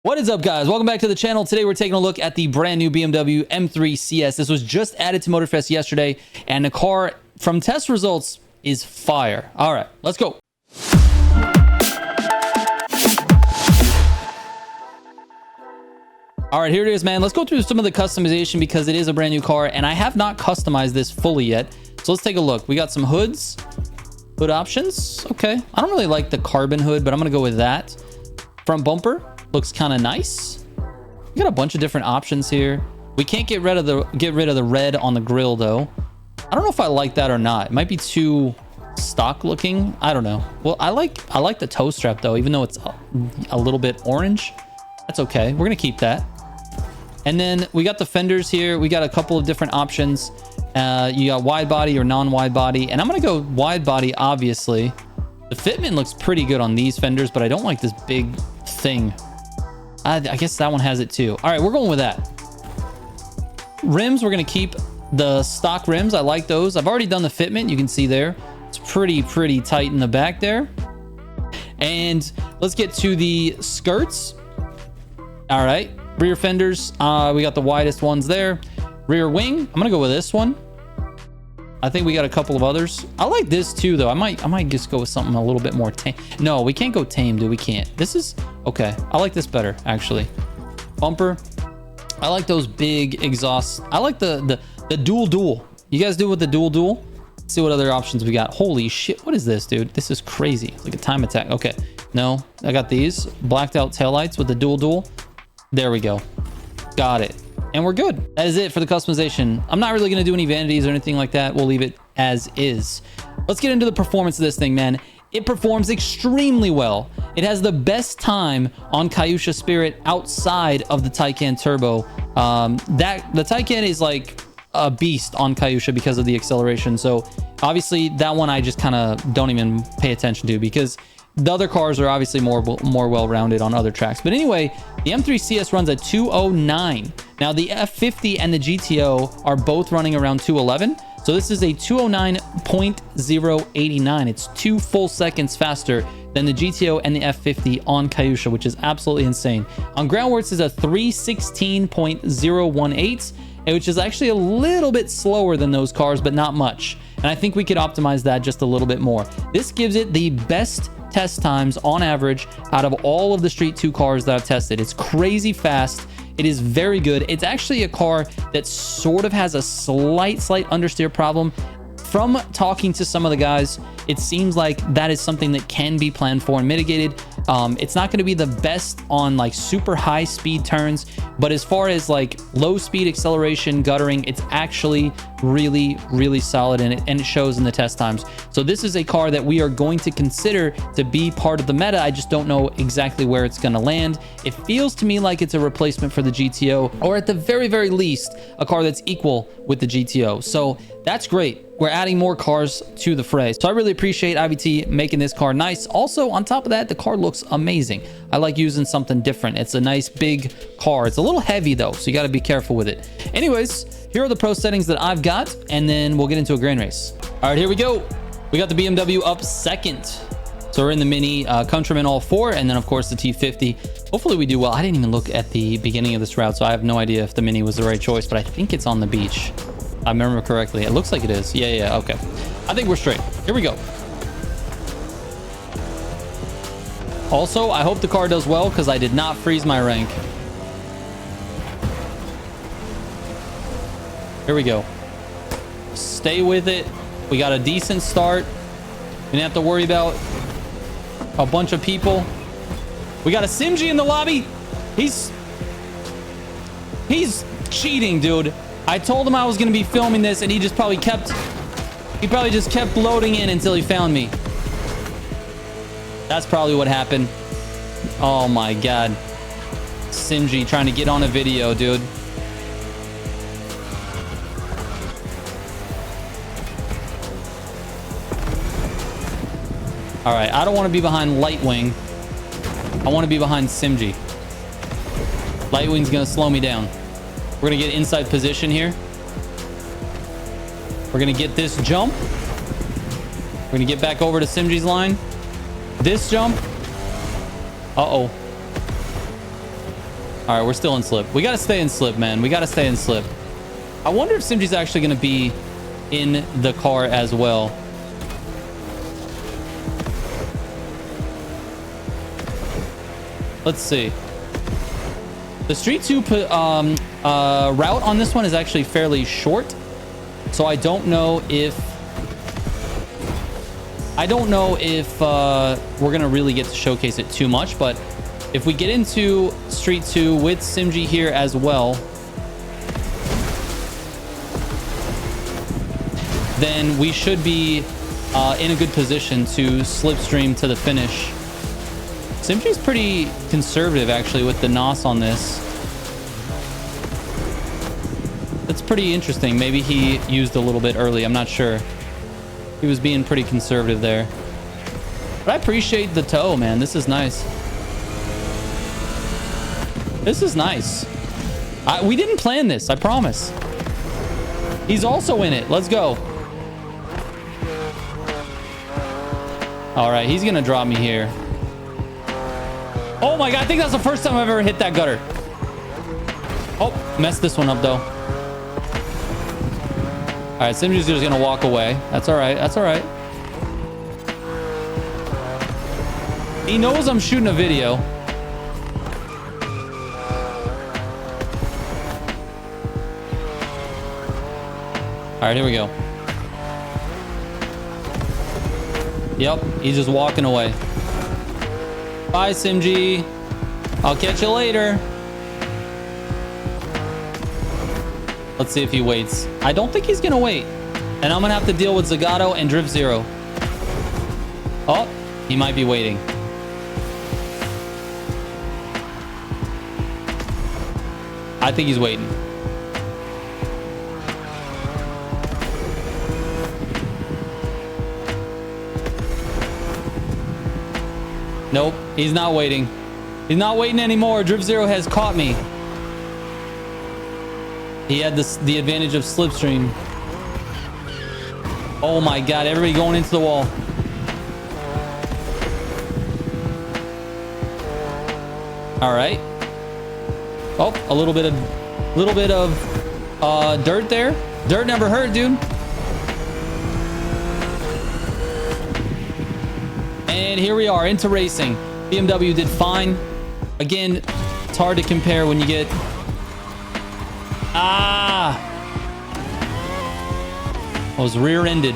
What is up, guys? Welcome back to the channel. Today we're taking a look at the brand new BMW M3 CS. This was just added to Motorfest yesterday, and the car from test results is fire. All right, let's go. All right, here it is, man. Let's go through some of the customization because it is a brand new car, and I have not customized this fully yet. So let's take a look. We got some hoods, hood options. Okay, I don't really like the carbon hood, but I'm gonna go with that. Front bumper looks kind of nice. We got a bunch of different options here. We can't get rid of the red on the grill though. I don't know if I like that or not. It might be too stock looking. I don't know. Well, I like the toe strap though, even though it's a little bit orange. That's okay. We're gonna keep that. And then we got the fenders here. We got a couple of different options. You got wide body or non-wide body, and I'm gonna go wide body, obviously. The fitment looks pretty good on these fenders, but I don't like this big thing. I guess that one has it too. All right, we're going with that. Rims, we're gonna keep the stock rims. I like those. I've already done the fitment. You can see there. It's pretty tight in the back there. And let's get to the skirts. All right, rear fenders. We got the widest ones there. Rear wing, I'm gonna go with this one. I think we got a couple of others. I like this too, though. I might just go with something a little bit more tame. No, we can't go tame, dude. We can't. This is okay. I like this better, actually. Bumper. I like those big exhausts. I like the dual. You guys do with the dual? Let's see what other options we got. Holy shit. What is this, dude? This is crazy. It's like a time attack. Okay. No, I got these blacked out taillights with the dual. There we go. Got it. And we're good. That is it for the customization. I'm not really going to do any vanities or anything like that. We'll leave it as is. Let's get into the performance of this thing, man. It performs extremely well. It has the best time on Kyusha Spirit outside of the Taycan Turbo. The Taycan is like a beast on Kyusha because of the acceleration. So obviously that one I just kind of don't even pay attention to because the other cars are obviously more well-rounded on other tracks. But anyway, the M3 CS runs at 209. Now, the F50 and the GTO are both running around 211. So this is a 209.089. It's 2 full seconds faster than the GTO and the F50 on Kyusha, which is absolutely insane. On groundworks is a 316.018, which is actually a little bit slower than those cars, but not much. And I think we could optimize that just a little bit more. This gives it the best test times on average out of all of the Street 2 cars that I've tested. It's crazy fast. It is very good. It's actually a car that sort of has a slight understeer problem. From talking to some of the guys, it seems like that is something that can be planned for and mitigated. It's not going to be the best on like super high speed turns, but as far as like low speed acceleration, guttering, it's actually really solid and it shows in the test times. So this is a car that we are going to consider to be part of the meta. I just don't know exactly where it's going to land. It feels to me like it's a replacement for the GTO, or at the very least a car that's equal with the GTO. So that's great. We're adding more cars to the fray. So I really appreciate IVT making this car nice. Also, on top of that, the car looks amazing. I like using something different. It's a nice big car. It's a little heavy though, so you got to be careful with it. Anyways, here are the pro settings that I've got, and then we'll get into a grain race. All right, here we go. We got the BMW up second. So we're in the Mini, Countryman all 4, and then of course the T50. Hopefully we do well. I didn't even look at the beginning of this route, so I have no idea if the Mini was the right choice, but I think it's on the beach. I remember correctly. It looks like it is. Yeah, okay. I think we're straight. Here we go. Also, I hope the car does well because I did not freeze my rank. Here we go. Stay with it. We got a decent start. We didn't have to worry about a bunch of people. We got a Simji in the lobby. He's cheating, dude. I told him I was going to be filming this, and he probably just kept loading in until he found me. That's probably what happened. Oh my god. Simji trying to get on a video, dude. All right, I don't want to be behind Lightwing. I want to be behind Simji. Lightwing's going to slow me down. We're going to get inside position here. We're going to get this jump. We're going to get back over to Simji's line. This jump. Uh-oh. All right, we're still in slip. We got to stay in slip, man. We got to stay in slip. I wonder if Simji's actually going to be in the car as well. Let's see. The Street 2 route on this one is actually fairly short. So I don't know if we're going to really get to showcase it too much. But if we get into Street 2 with Simji here as well, then we should be in a good position to slipstream to the finish. Simji's pretty conservative, actually, with the NOS on this. That's pretty interesting. Maybe he used a little bit early. I'm not sure. He was being pretty conservative there. But I appreciate the tow, man. This is nice. This is nice. We didn't plan this, I promise. He's also in it. Let's go. All right, he's gonna drop me here. Oh my god, I think that's the first time I've ever hit that gutter. Oh, messed this one up though. All right, Simji's just gonna walk away. That's all right. That's all right. He knows I'm shooting a video. All right, here we go. Yep, he's just walking away. Bye, Simji. I'll catch you later. Let's see if he waits. I don't think he's gonna wait. And I'm gonna have to deal with Zagato and Drift Zero. Oh, he might be waiting. I think he's waiting. Nope, he's not waiting. He's not waiting anymore. Drift Zero has caught me. He had the advantage of slipstream. Oh my god, everybody going into the wall. All right. Oh, a little bit of dirt there. Dirt never hurt, dude. And here we are into racing. BMW did fine. Again, it's hard to compare when you get... I was rear-ended.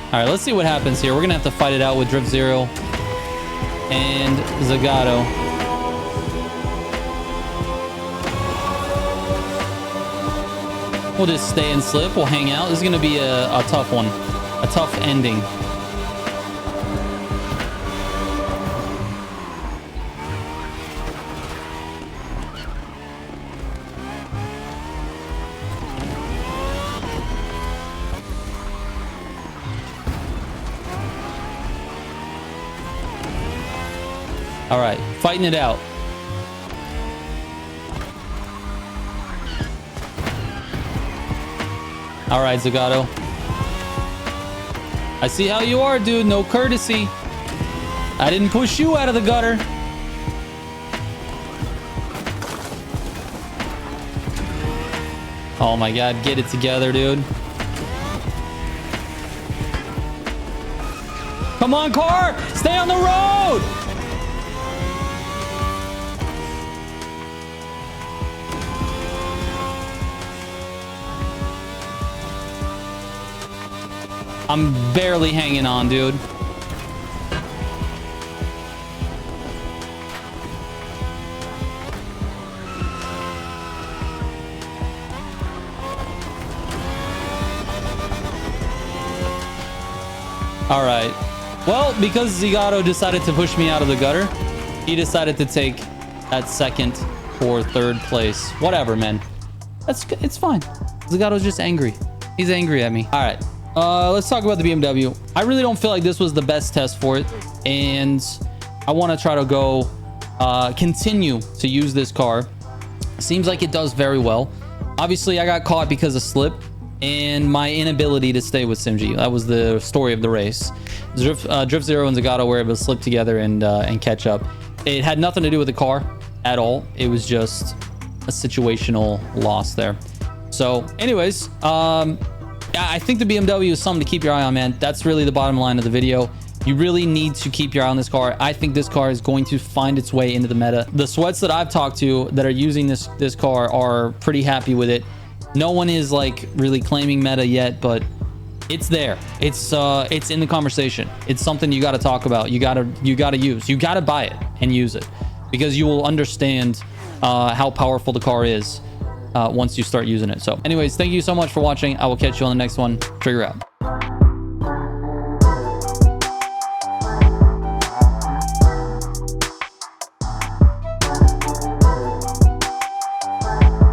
All right, let's see what happens here. We're going to have to fight it out with Drift Zero and Zagato. We'll just stay in slip. We'll hang out. This is going to be a tough one. A tough ending. All right, fighting it out. All right, Zagato. I see how you are, dude. No courtesy. I didn't push you out of the gutter. Oh my god, get it together, dude. Come on, car! Stay on the road! I'm barely hanging on, dude. All right. Well, because Zagato decided to push me out of the gutter, he decided to take that second or third place. Whatever, man. It's fine. Zagato's just angry. He's angry at me. All right. Let's talk about the BMW. I really don't feel like this was the best test for it, and I want to try to go continue to use this car. Seems like it does very well. Obviously, I got caught because of slip, and my inability to stay with Simji. That was the story of the race. Drift Zero and Zagato were able to slip together and catch up. It had nothing to do with the car at all. It was just a situational loss there. So anyways, I think the BMW is something to keep your eye on, man. That's really the bottom line of the video. You really need to keep your eye on this car. I think this car is going to find its way into the meta. The sweats that I've talked to that are using this car are pretty happy with it. No one is like really claiming meta yet, but it's there. It's in the conversation. It's something you got to talk about. You got to use. You got to buy it and use it, because you will understand how powerful the car is once you start using it. So anyways, thank you so much for watching. I will catch you on the next one. Trigger out.